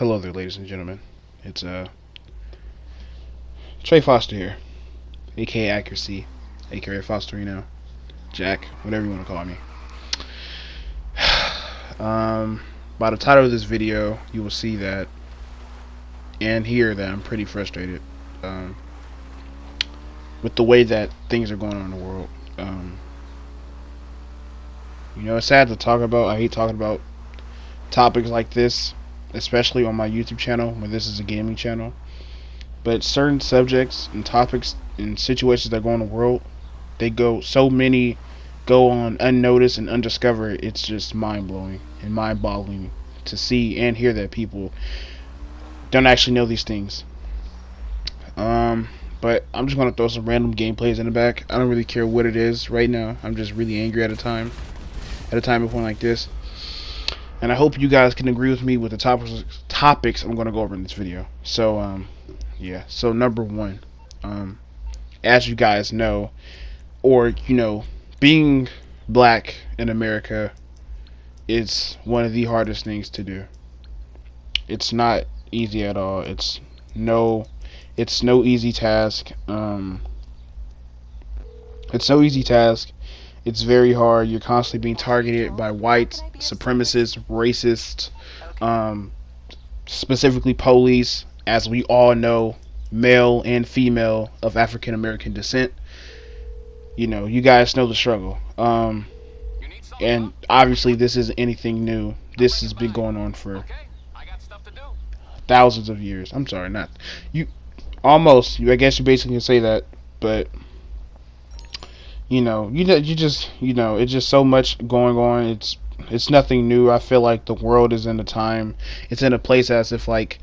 Hello there, ladies and gentlemen. It's Trey Foster here, aka Accuracy, aka Fosterino, Jack, whatever you want to call me. By the title of this video, you will see that and hear that I'm pretty frustrated um, with the way that things are going on in the world. It's sad to talk about. I hate talking about topics like this, especially on my YouTube channel when this is a gaming channel. But certain subjects and topics and situations that go on in the world, many go on unnoticed and undiscovered. It's just mind-blowing and mind-boggling to see and hear that people don't actually know these things. But I'm just gonna throw some random gameplays in the back. I don't really care what it is right now. I'm just really angry at a time before like this. And I hope you guys can agree with me with the topics I'm gonna go over in this video. So yeah. So number one, as you guys know, or being black in America is one of the hardest things to do. It's not easy at all. It's no easy task. It's no easy task. It's very hard. You're constantly being targeted by white supremacists, racists, specifically police, as we all know, male and female of African American descent. You guys know the struggle. And obviously this isn't anything new. This has been going on for thousands of years. I'm sorry, not you. Almost. I guess you basically can say that, but it's just so much going on. It's nothing new. I feel like the world is in a time. It's in a place as if like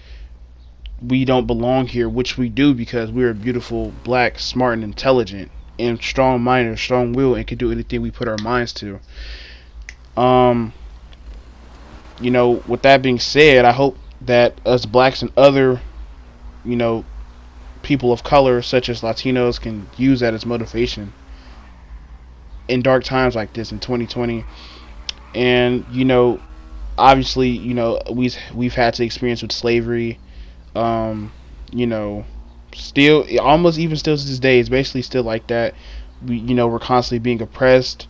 we don't belong here, which we do because we're beautiful, black, smart, and intelligent, and strong-minded, strong-willed, and can do anything we put our minds to. With that being said, I hope that us blacks and other, people of color, such as Latinos, can use that as motivation in dark times like this in 2020. And obviously, we've had to experience with slavery. Still, almost even still to this day, it's basically still like that. We're constantly being oppressed,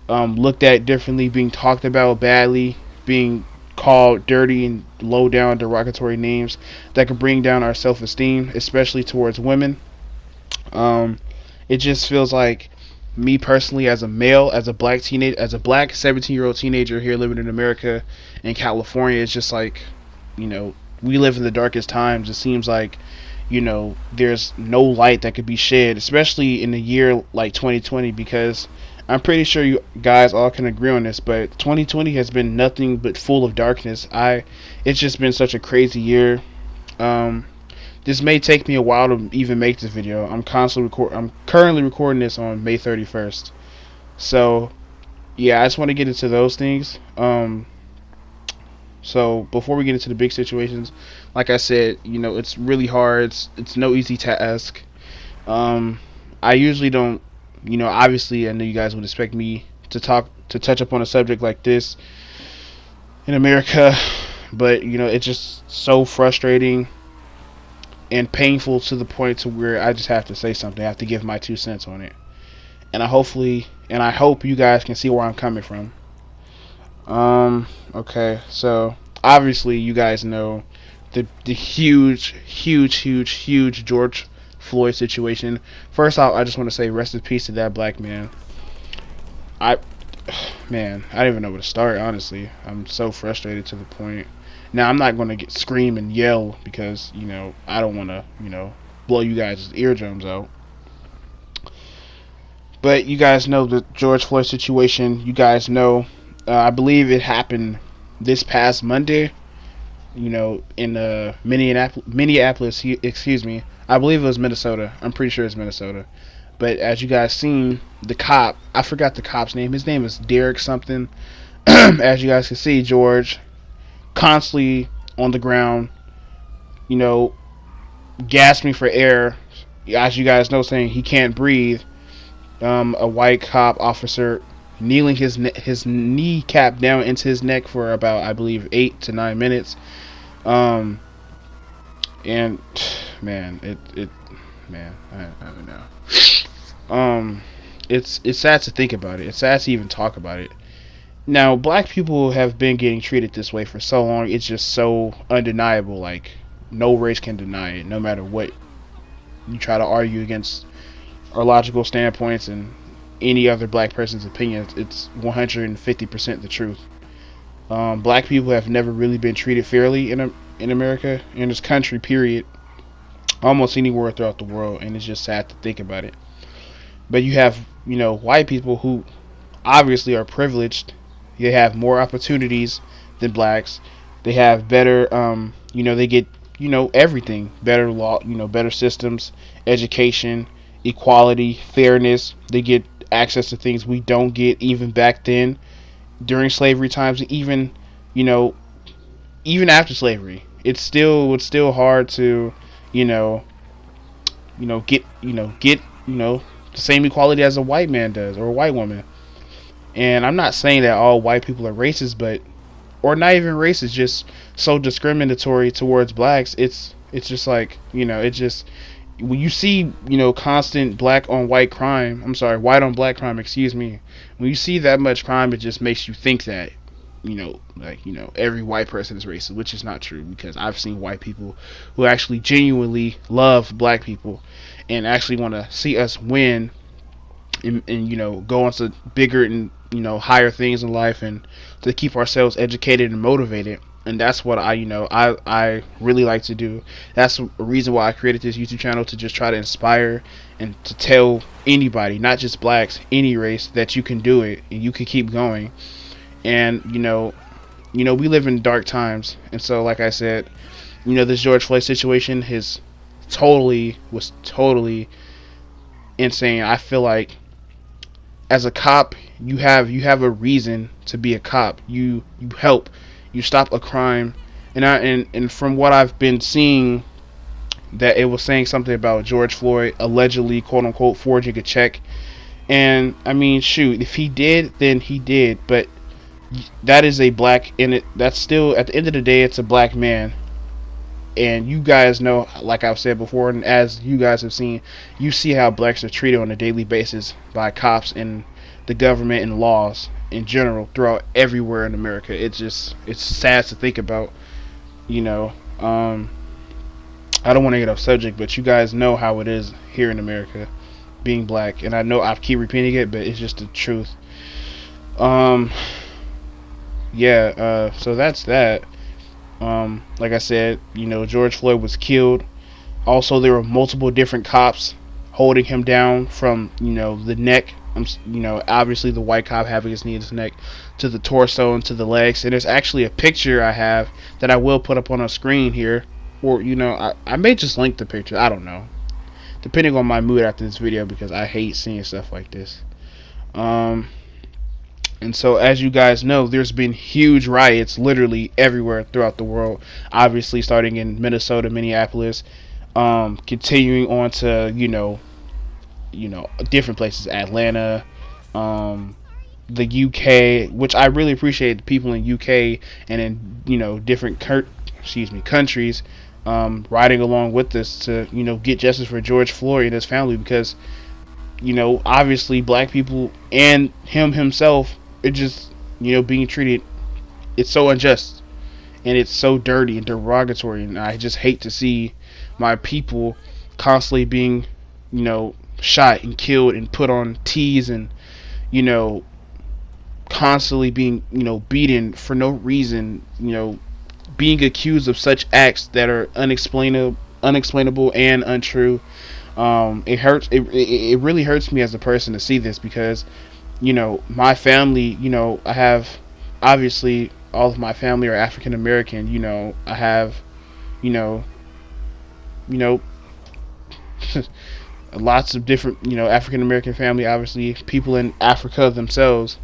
looked at differently, being talked about badly, being called dirty and low down derogatory names that can bring down our self-esteem, especially towards women. It just feels like, me personally, as a male, as a black 17-year-old teenager here living in America in California, it's just like, we live in the darkest times. It seems like, there's no light that could be shed, especially in a year like 2020, because I'm pretty sure you guys all can agree on this, but 2020 has been nothing but full of darkness. It's just been such a crazy year. This may take me a while to even make this video. I'm currently recording this on May 31st. So, yeah, I just want to get into those things. So before we get into the big situations, like I said, it's really hard. It's no easy task. I usually don't, obviously I know you guys would expect me to touch up on a subject like this in America, but it's just so frustrating and painful to the point to where I just have to say something. I have to give my 2 cents on it. And I hope you guys can see where I'm coming from. Okay, so obviously you guys know the huge George Floyd situation. First off, I just want to say rest in peace to that black man. I don't even know where to start, honestly. I'm so frustrated to the point. Now, I'm not going to scream and yell because, I don't want to, blow you guys' eardrums out. But you guys know the George Floyd situation. You guys know, I believe it happened this past Monday, in Minneapolis, excuse me. I believe it was Minnesota. I'm pretty sure it's Minnesota. But as you guys seen, the cop, I forgot the cop's name. His name is Derek something. As you guys can see, George constantly on the ground, gasping for air. As you guys know, saying he can't breathe. A white cop officer kneeling his kneecap down into his neck for about, I believe, 8 to 9 minutes. Um, and man, I don't know. Um, it's sad to think about it. It's sad to even talk about it. Now, black people have been getting treated this way for so long. It's just so undeniable. Like, no race can deny it, no matter what you try to argue against our logical standpoints and any other black person's opinion. It's 150% the truth. Black people have never really been treated fairly in America, in this country, period. Almost anywhere throughout the world, and it's just sad to think about it. But you have, white people who obviously are privileged. They have more opportunities than blacks. They have better, they get, everything. Better law, better systems, education, equality, fairness. They get access to things we don't get even back then during slavery times, even, you know, even after slavery. It's still hard to, you know, get the same equality as a white man does or a white woman. And I'm not saying that all white people are racist, but or not even racist, just so discriminatory towards blacks. It's just like, it just when you see, constant black on white crime, I'm sorry, white on black crime, excuse me. When you see that much crime, it just makes you think that, every white person is racist, which is not true, because I've seen white people who actually genuinely love black people and actually want to see us win and go on to bigger and higher things in life, and to keep ourselves educated and motivated. And that's what I really like to do. That's a reason why I created this YouTube channel, to just try to inspire and to tell anybody, not just blacks, any race, that you can do it and you can keep going. And we live in dark times, and so like I said, this George Floyd situation was totally insane. I feel like as a cop, you have a reason to be a cop. You help, you stop a crime, and from what I've been seeing, that it was saying something about George Floyd allegedly, quote unquote, forging a check. And I mean, shoot, if he did, then he did. But that is a black, and that's still, at the end of the day, it's a black man. And you guys know, like I've said before, and as you guys have seen, you see how blacks are treated on a daily basis by cops and the government and laws in general throughout everywhere in America. It's sad to think about. I don't want to get off subject, but you guys know how it is here in America, being black, and I know I keep repeating it, but it's just the truth. So that's that. Like I said, George Floyd was killed. Also, there were multiple different cops holding him down from, the neck. Obviously the white cop having his knee in his neck, to the torso and to the legs. And there's actually a picture I have that I will put up on a screen here. Or, I may just link the picture. I don't know. Depending on my mood after this video, because I hate seeing stuff like this. And so, as you guys know, there's been huge riots literally everywhere throughout the world. Obviously, starting in Minnesota, Minneapolis, continuing on to different places, Atlanta, the UK, which I really appreciate the people in UK and in different countries riding along with us to get justice for George Floyd and his family, because obviously black people and him himself, it just being treated, it's so unjust and it's so dirty and derogatory, and I just hate to see my people constantly being shot and killed and put on teas, and constantly being beaten for no reason, being accused of such acts that are unexplainable and untrue. It hurts. It really hurts me as a person to see this, because my family, I have, obviously all of my family are African American. I have lots of different African American family, obviously people in Africa themselves,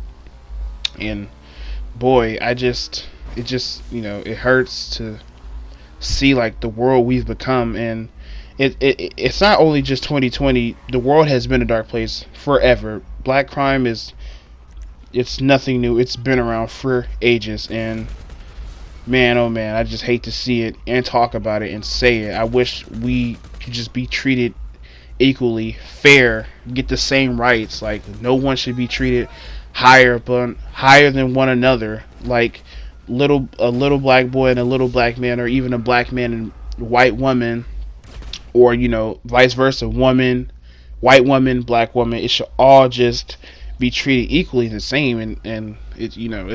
and boy, it just it hurts to see like the world we've become. And it's not only just 2020. The world has been a dark place forever. Black crime it's nothing new. It's been around for ages, and Man, oh man, I just hate to see it and talk about it and say it. I wish we could just be treated equally, fair, get the same rights. Like no one should be treated higher than one another. Like a little black boy and a little black man, or even a black man and white woman, or vice versa, white woman, black woman. It should all just be treated equally the same, and it's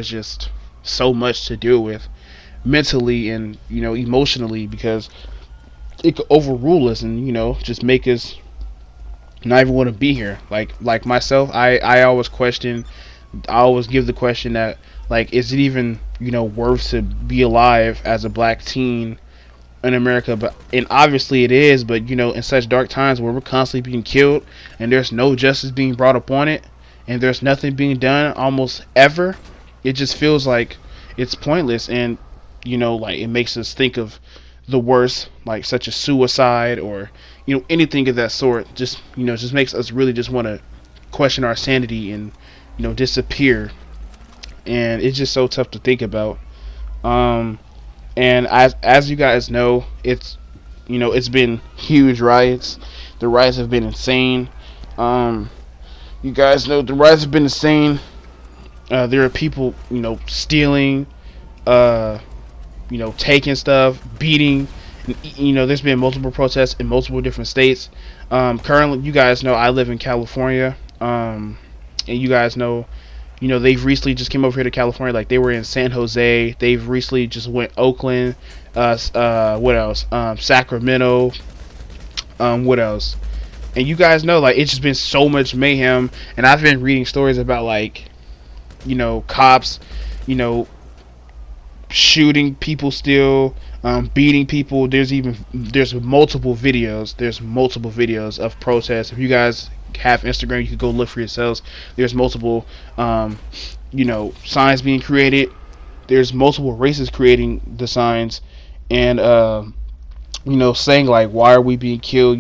just so much to deal with mentally and emotionally, because it could overrule us and just make us not even want to be here. Like myself, I always question, I always give the question that, like, is it even worth to be alive as a black teen in America? But and obviously it is, but in such dark times where we're constantly being killed and there's no justice being brought upon it, and there's nothing being done almost ever, it just feels like it's pointless. And like, it makes us think of the worst, like such as suicide or anything of that sort. Just makes us really just want to question our sanity and disappear. And it's just so tough to think about. And as you guys know, it's been huge riots. The riots have been insane. You guys know the riots have been insane. There are people stealing, taking stuff, beating. There's been multiple protests in multiple different states. Currently, you guys know I live in California. And you guys know, they've recently just came over here to California. Like, they were in San Jose. They've recently just went Oakland. What else? Sacramento. What else? And you guys know, like, it's just been so much mayhem. And I've been reading stories about, like, cops, shooting people still, beating people. There's multiple videos. There's multiple videos of protests. If you guys have Instagram, you can go look for yourselves. There's multiple, signs being created. There's multiple races creating the signs, and saying, like, why are we being killed?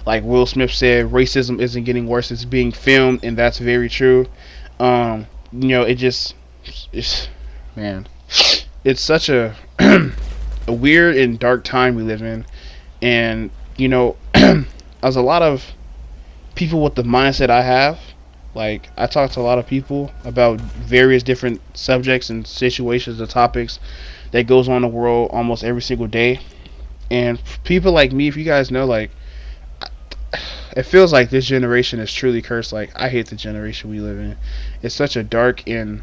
Like Will Smith said, racism isn't getting worse; it's being filmed, and that's very true. It's man, it's such a a weird and dark time we live in, and as a lot of people with the mindset I have, like, I talk to a lot of people about various different subjects and situations and topics that goes on in the world almost every single day. And people like me, if you guys know, like, it feels like this generation is truly cursed. Like, I hate the generation we live in. It's such a dark, and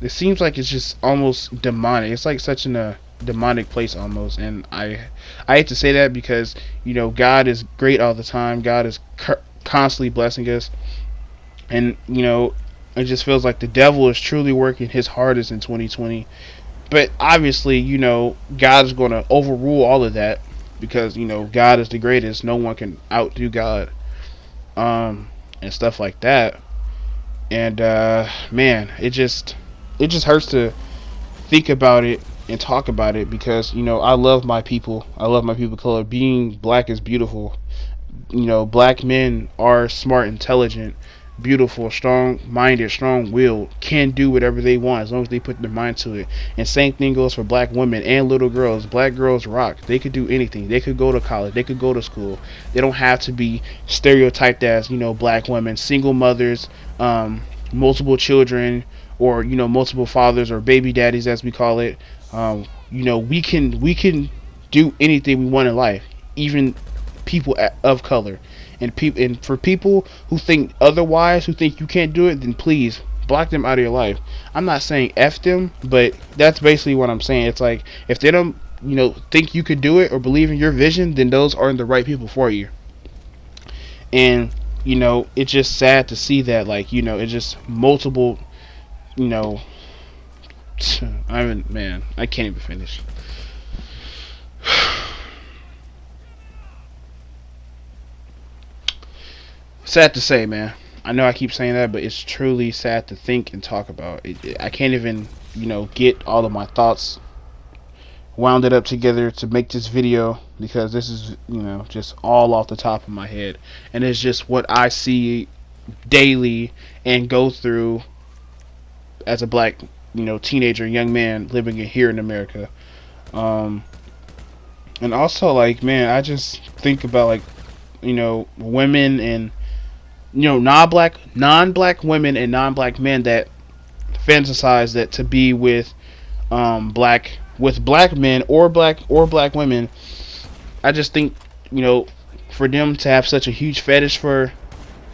it seems like it's just almost demonic. It's like such a demonic place almost. And I hate to say that, because God is great all the time. God is constantly blessing us, and it just feels like the devil is truly working his hardest in 2020. But obviously, God is going to overrule all of that, because God is the greatest. No one can outdo God, and stuff like that. And man, it just hurts to think about it and talk about it, because I love my people. I love my people of color. Being black is beautiful. Black men are smart, intelligent, beautiful, strong-minded, strong-willed, can do whatever they want as long as they put their mind to it. And same thing goes for black women and little girls. Black girls rock. They could do anything. They could go to college. They could go to school. They don't have to be stereotyped as black women, single mothers, multiple children, or multiple fathers, or baby daddies as we call it. We can do anything we want in life, even people of color. And for people who think otherwise, who think you can't do it, then please block them out of your life. I'm not saying F them, but that's basically what I'm saying. It's like, if they don't think you could do it or believe in your vision, then those aren't the right people for you. And it's just sad to see that, like, it's just multiple, man, I can't even finish. Sad to say, man. I know I keep saying that, but it's truly sad to think and talk about. I can't even, get all of my thoughts wound it up together to make this video, because this is, just all off the top of my head. And it's just what I see daily and go through as a black teenager, young man living here in America. Um, and also, like, man, I just think about, like, women and non-black women and non-black men that fantasize that to be with black men or black women. I just think, for them to have such a huge fetish for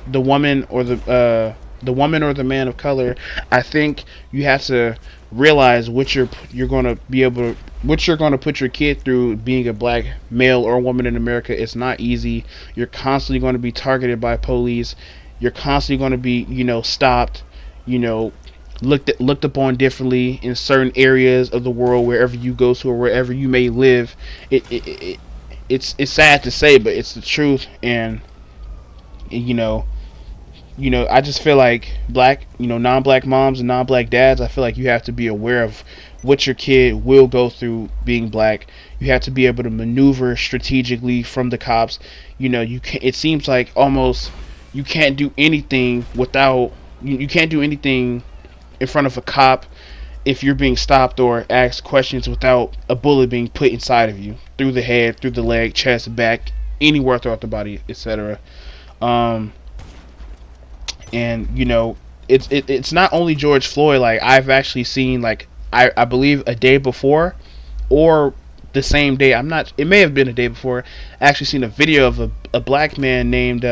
the woman or the woman or the man of color, I think you have to realize what you're going to be able to what you're going to put your kid through being a black male or woman in America. It's not easy. You're constantly going to be targeted by police. You're constantly going to be, stopped, you know, looked upon differently in certain areas of the world wherever you go to or wherever you may live. It's sad to say, but it's the truth. And you know I just feel like non-black moms and non-black dads, I feel like you have to be aware of what your kid will go through being black. You have to be able to maneuver strategically from the cops. You can It seems like almost you can't do anything without you can't do anything in front of a cop if you're being stopped or asked questions without a bullet being put inside of you, through the head, through the leg, chest, back, anywhere throughout the body, etc. And it's not only George Floyd. Like, I've actually seen, like, I believe a day before or the same day, it may have been a day before, I actually seen a video of a black man named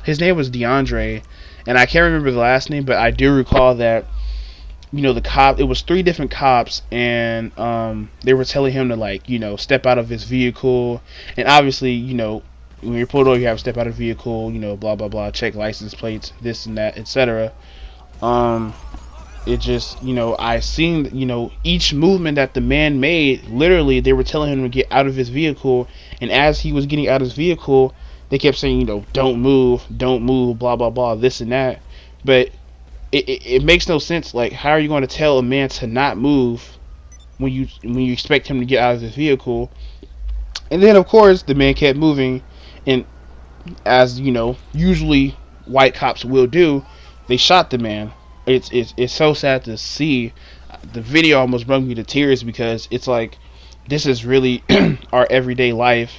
his name was DeAndre, and I can't remember the last name, but I do recall that the cop, it was 3 different cops, and they were telling him to, like, step out of his vehicle. And obviously, when you're pulled over, you have to step out of the vehicle, blah blah blah, check license plates, this and that, etc. It just, I seen, each movement that the man made, literally they were telling him to get out of his vehicle, and as he was getting out of his vehicle, they kept saying, don't move, blah blah blah, this and that. But it makes no sense. Like, how are you going to tell a man to not move when you expect him to get out of his vehicle? And then, of course, the man kept moving, and as usually white cops will do, they shot the man. It's so sad to see. The video almost brought me to tears, because it's like, this is really our everyday life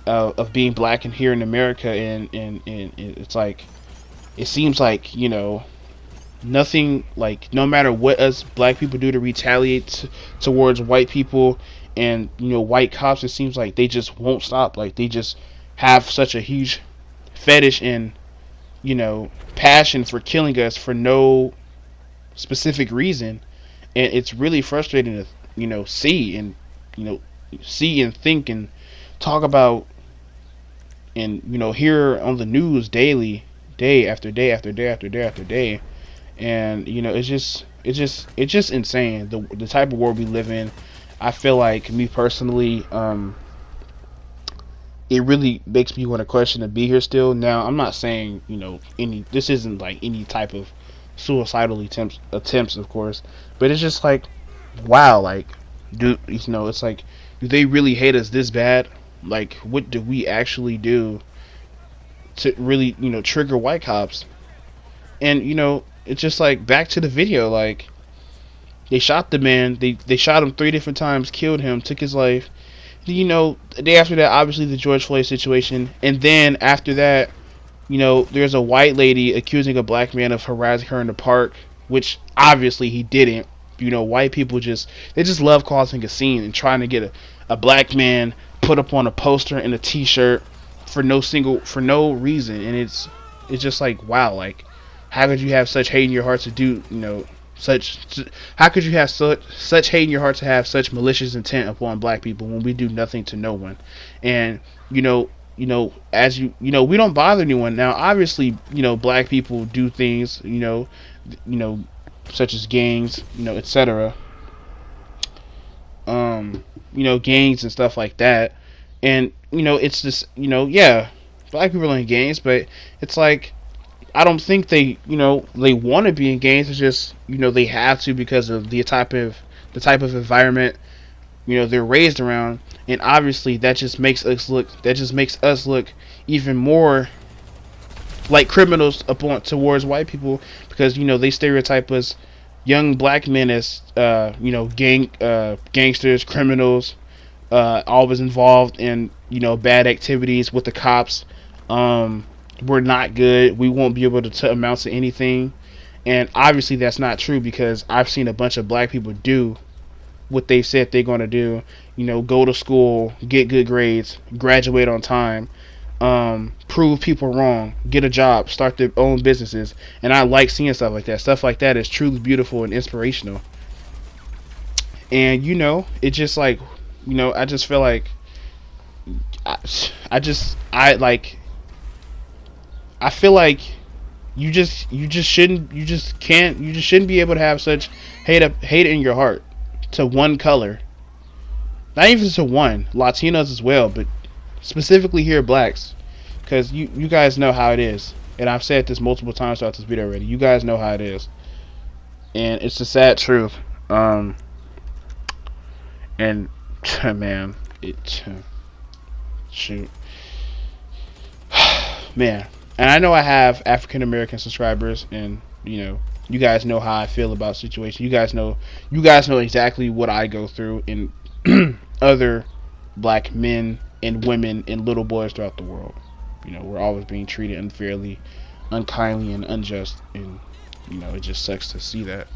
of being black and here in America, and it's like, it seems like nothing, like, no matter what us black people do to retaliate towards white people and white cops, it seems like they just won't stop. Like, they just have such a huge fetish and passion for killing us for no specific reason. And it's really frustrating to see and think and talk about, and hear on the news daily, day after day after day after day after day. And it's just insane, the type of world we live in. I feel like, me personally, it really makes me want to question to be here still. Now, I'm not saying this isn't like any type of suicidal attempts, of course, but it's just like, wow, like, it's like, do they really hate us this bad? Like, what do we actually do to really trigger white cops? And it's just like, back to the video, like, they shot the man, they shot him 3 different times, killed him, took his life. The day after that, obviously the George Floyd situation, and then after that, there's a white lady accusing a black man of harassing her in the park, which obviously he didn't. White people they just love causing a scene and trying to get a black man put up on a poster and a t-shirt for no reason. And it's just like, wow, like, how could you have such hate in your heart to do, how could you have such hate in your heart to have such malicious intent upon black people when we do nothing to no one? And, as we don't bother anyone. Now, obviously, black people do things, such as gangs, etc. Gangs and stuff like that. And, it's just, yeah, black people are in gangs, but it's like, I don't think they want to be in gangs. It's just, they have to because of the type of environment, they're raised around. And obviously that just makes us look even more like criminals towards white people, because, they stereotype us young black men as gangsters, criminals, always involved in bad activities with the cops. We're not good. We won't be able to amount to anything. And obviously that's not true, because I've seen a bunch of black people do what they said they're going to do. Go to school, get good grades, graduate on time, prove people wrong, get a job, start their own businesses. And I like seeing stuff like that. Stuff like that is truly beautiful and inspirational. And it just like, I just feel like I, I like I feel like you just shouldn't be able to have such hate in your heart to one color. Not even to one, Latinos as well, but specifically here blacks, because you guys know how it is, and I've said this multiple times throughout this video already. You guys know how it is, and it's the sad truth. And man, shoot, man. And I know I have African American subscribers, and you guys know how I feel about situations. You guys know exactly what I go through in other black men and women and little boys throughout the world. We're always being treated unfairly, unkindly, and unjust, and it just sucks to see that.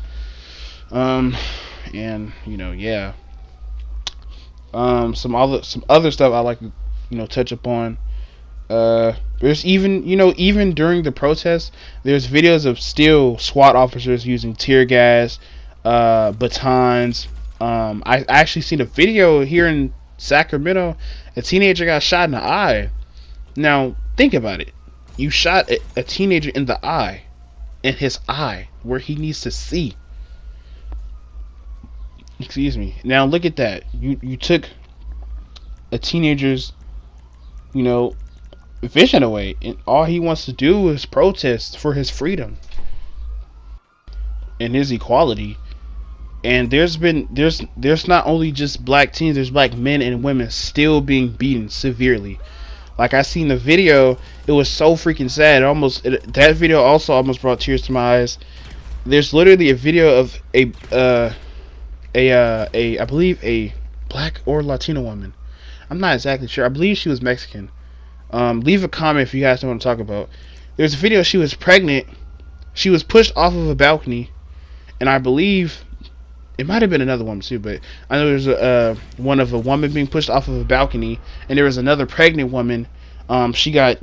And yeah. Some other stuff I like to touch upon. There's even during the protests, there's videos of still SWAT officers using tear gas, batons. I actually seen a video here in Sacramento. A teenager got shot in the eye. Now think about it. You shot a teenager in the eye, in his eye, where he needs to see. Excuse me. Now look at that. You took a teenager's vision away, and all he wants to do is protest for his freedom and his equality. And there's not only just black teens, there's black men and women still being beaten severely. Like I seen the video, it was so freaking sad. That video also almost brought tears to my eyes. There's literally a video of I believe a black or Latino woman. I'm not exactly sure. I believe she was Mexican. Leave a comment if you guys know what I'm talking about. There's a video. She was pregnant. She was pushed off of a balcony, and I believe it might have been another woman too. But I know there's one of a woman being pushed off of a balcony, and there was another pregnant woman. She got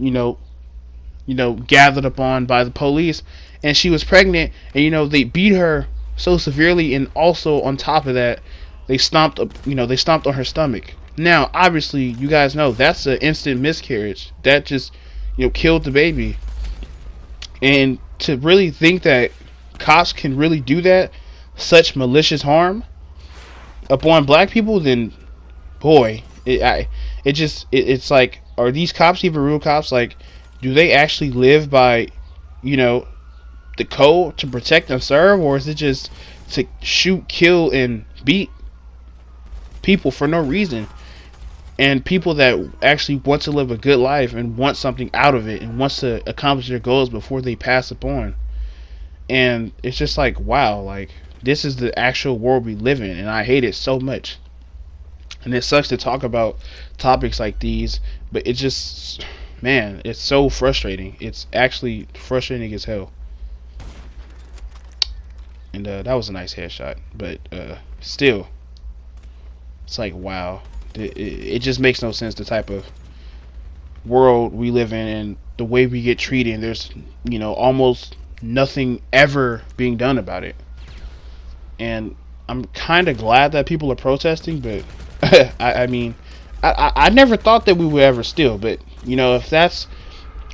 gathered upon by the police, and she was pregnant, and they beat her so severely, and also on top of that, they stomped on her stomach. Now, obviously, you guys know that's an instant miscarriage. That just, killed the baby. And to really think that cops can really do that, such malicious harm upon black people, then, boy, it's like, are these cops even real cops? Like, do they actually live by, the code to protect and serve, or is it just to shoot, kill, and beat people for no reason? And people that actually want to live a good life and want something out of it and wants to accomplish their goals before they pass upon. And it's just like, wow, like this is the actual world we live in, and I hate it so much. And it sucks to talk about topics like these, but it just, man, it's so frustrating. It's actually frustrating as hell. And that was a nice headshot, but still, it's like, wow. It just makes no sense, the type of world we live in and the way we get treated. And there's almost nothing ever being done about it. And I'm kind of glad that people are protesting, but I mean, I never thought that we would ever steal. But if that's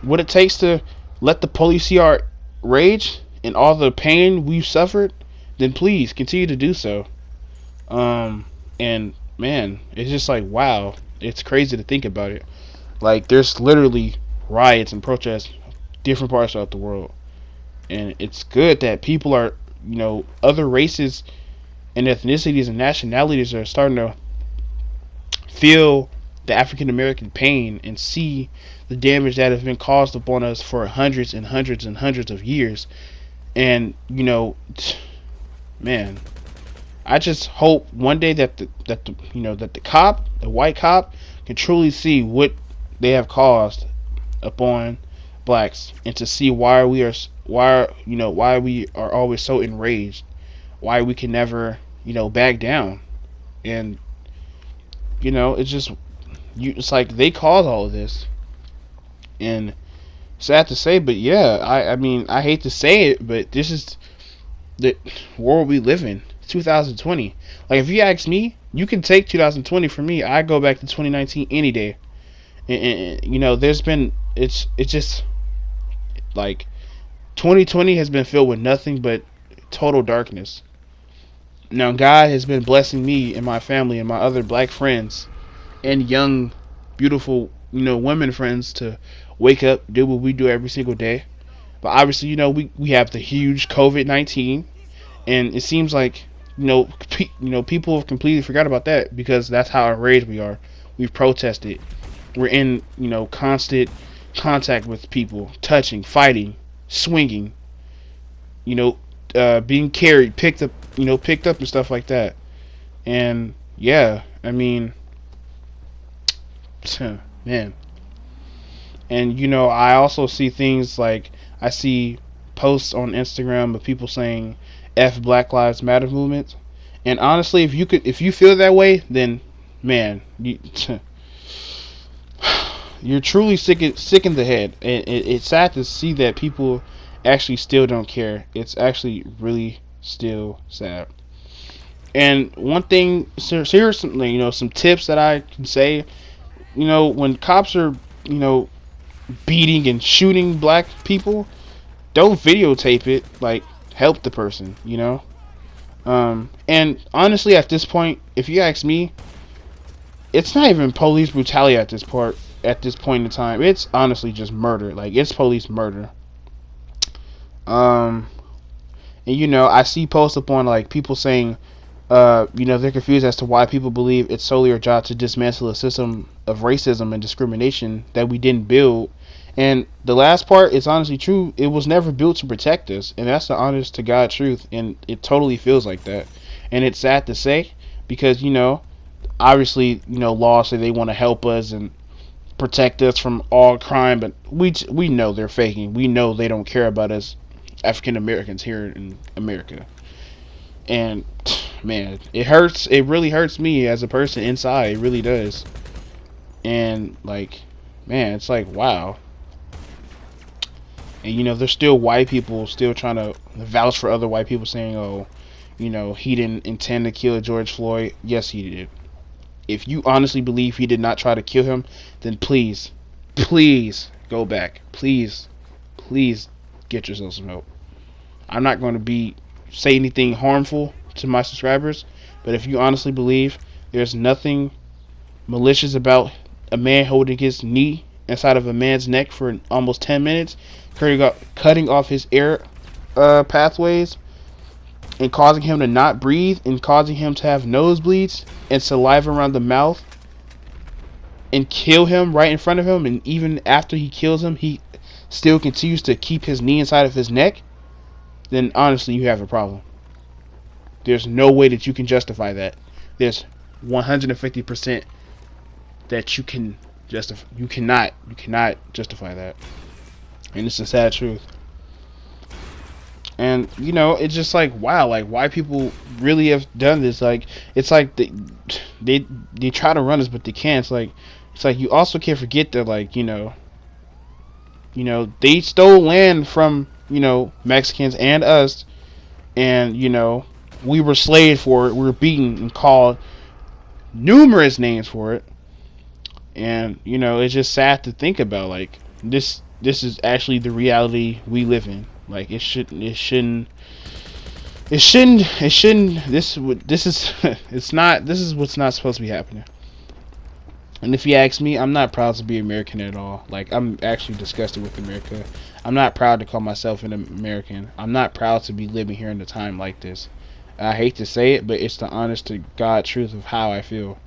what it takes to let the police see our rage and all the pain we've suffered, then please continue to do so. And man, it's just like, wow, it's crazy to think about it. Like, there's literally riots and protests different parts throughout the world, and it's good that people are, other races and ethnicities and nationalities are starting to feel the African American pain and see the damage that has been caused upon us for hundreds and hundreds and hundreds of years. And man, I just hope one day that the that the white cop, can truly see what they have caused upon blacks, and to see why we are always so enraged, why we can never back down. And it's just it's like they caused all of this. And sad to say, but yeah, I mean, I hate to say it, but this is the world we live in. 2020. Like, if you ask me, you can take 2020 from me. I go back to 2019 any day. And there's been it's just like 2020 has been filled with nothing but total darkness. Now God has been blessing me and my family and my other black friends and young, beautiful, women friends to wake up, do what we do every single day. But obviously, we have the huge COVID-19, and it seems like people have completely forgot about that, because that's how enraged we are. We've protested. We're in constant contact with people, touching, fighting, swinging, being carried, picked up and stuff like that. And yeah, I mean, man. And I also see things like, I see posts on Instagram of people saying "F Black Lives Matter" movement. And honestly, if you feel that way, then man, you're truly sick in the head. And it's sad to see that people actually still don't care. It's actually really still sad. And one thing, seriously, some tips that I can say, when cops are, beating and shooting black people, don't videotape it. Like, help the person, And honestly, at this point, if you ask me, it's not even police brutality at this part. At this point in time, it's honestly just murder. Like, it's police murder. Um, and I see posts up on, like, people saying, they're confused as to why people believe it's solely our job to dismantle a system of racism and discrimination that we didn't build. And the last part is honestly true. It was never built to protect us, and that's the honest to God truth. And it totally feels like that. And it's sad to say, because obviously, laws say they want to help us and protect us from all crime, but we know they're faking. We know they don't care about us African Americans here in America. And man, it hurts. It really hurts me as a person inside. It really does. And like, man, it's like, wow. And there's still white people still trying to vouch for other white people, saying, oh, he didn't intend to kill George Floyd. Yes, he did. If you honestly believe he did not try to kill him, then please go back. Please get yourself some help. I'm not going to say anything harmful to my subscribers, but if you honestly believe there's nothing malicious about a man holding his knee inside of a man's neck for almost 10 minutes, cutting off his air pathways, and causing him to not breathe, and causing him to have nosebleeds and saliva around the mouth, and kill him right in front of him, and even after he kills him, he still continues to keep his knee inside of his neck, then honestly, you have a problem. There's no way that you can justify that. There's 150% that you cannot justify that. And it's a sad truth. And it's just like, wow, like, why people really have done this. Like, it's like they try to run us, but they can't. It's like you also can't forget that, like, they stole land from Mexicans and us, and we were slaved for it. We were beaten and called numerous names for it. And it's just sad to think about. Like, this is actually the reality we live in. Like, it shouldn't this is it's not this is what's not supposed to be happening. And if you ask me, I'm not proud to be American at all. Like, I'm actually disgusted with America. I'm not proud to call myself an American. I'm not proud to be living here in a time like this. I hate to say it, but it's the honest to God truth of how I feel.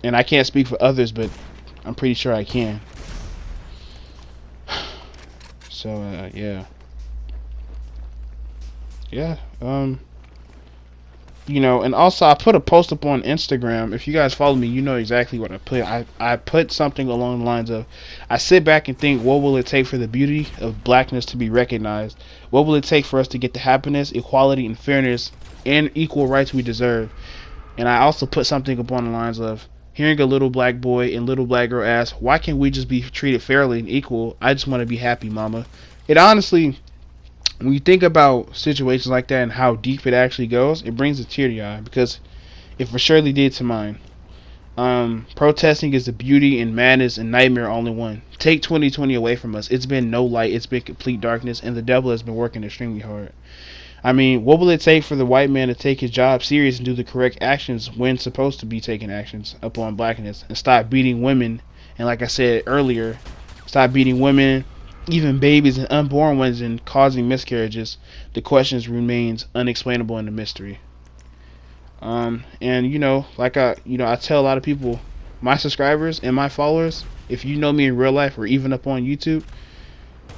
And I can't speak for others, but I'm pretty sure I can. So, yeah. Yeah, And also I put a post up on Instagram. If you guys follow me, you know exactly what I put. I put something along the lines of, I sit back and think, what will it take for the beauty of blackness to be recognized? What will it take for us to get the happiness, equality, and fairness and equal rights we deserve? And I also put something up on the lines of, hearing a little black boy and little black girl ask, why can't we just be treated fairly and equal? I just want to be happy, mama. It honestly, when you think about situations like that and how deep it actually goes, it brings a tear to your eye, because it for surely did to mine. Protesting is the beauty and madness and nightmare all in one. Take 2020 away from us. It's been no light. It's been complete darkness, and the devil has been working extremely hard. I mean, what will it take for the white man to take his job serious and do the correct actions when supposed to be taking actions upon blackness, and stop beating women? And like I said earlier, stop beating women, even babies and unborn ones, and causing miscarriages. The questions remains unexplainable and a mystery. And I tell a lot of people, my subscribers and my followers, if you know me in real life or even up on YouTube,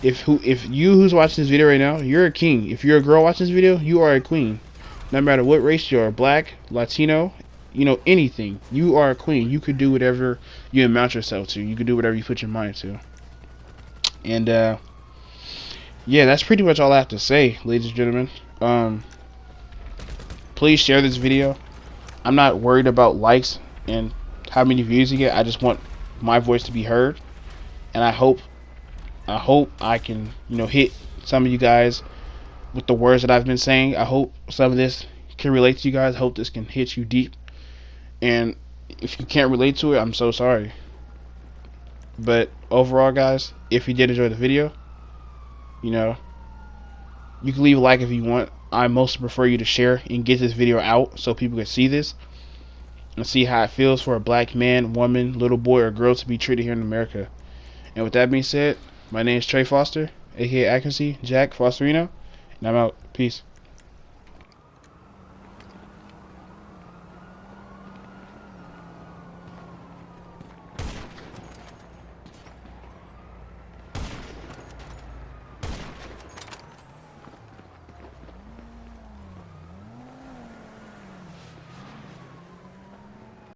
if you who's watching this video right now, you're a king. If you're a girl watching this video, you are a queen. No matter what race you are, black, Latino, anything, you are a queen. You could do whatever you amount yourself to. You could do whatever you put your mind to. And yeah, that's pretty much all I have to say, ladies and gentlemen. Please share this video. I'm not worried about likes and how many views you get. I just want my voice to be heard, and I hope I can hit some of you guys with the words that I've been saying. I hope some of this can relate to you guys. I hope this can hit you deep, and if you can't relate to it, I'm so sorry. But overall, guys, if you did enjoy the video, you can leave a like if you want. I most prefer you to share and get this video out so people can see this and see how it feels for a black man, woman, little boy, or girl to be treated here in America. And with that being said, my name is Trey Foster, aka Accuracy Jack Fosterino, and I'm out. Peace.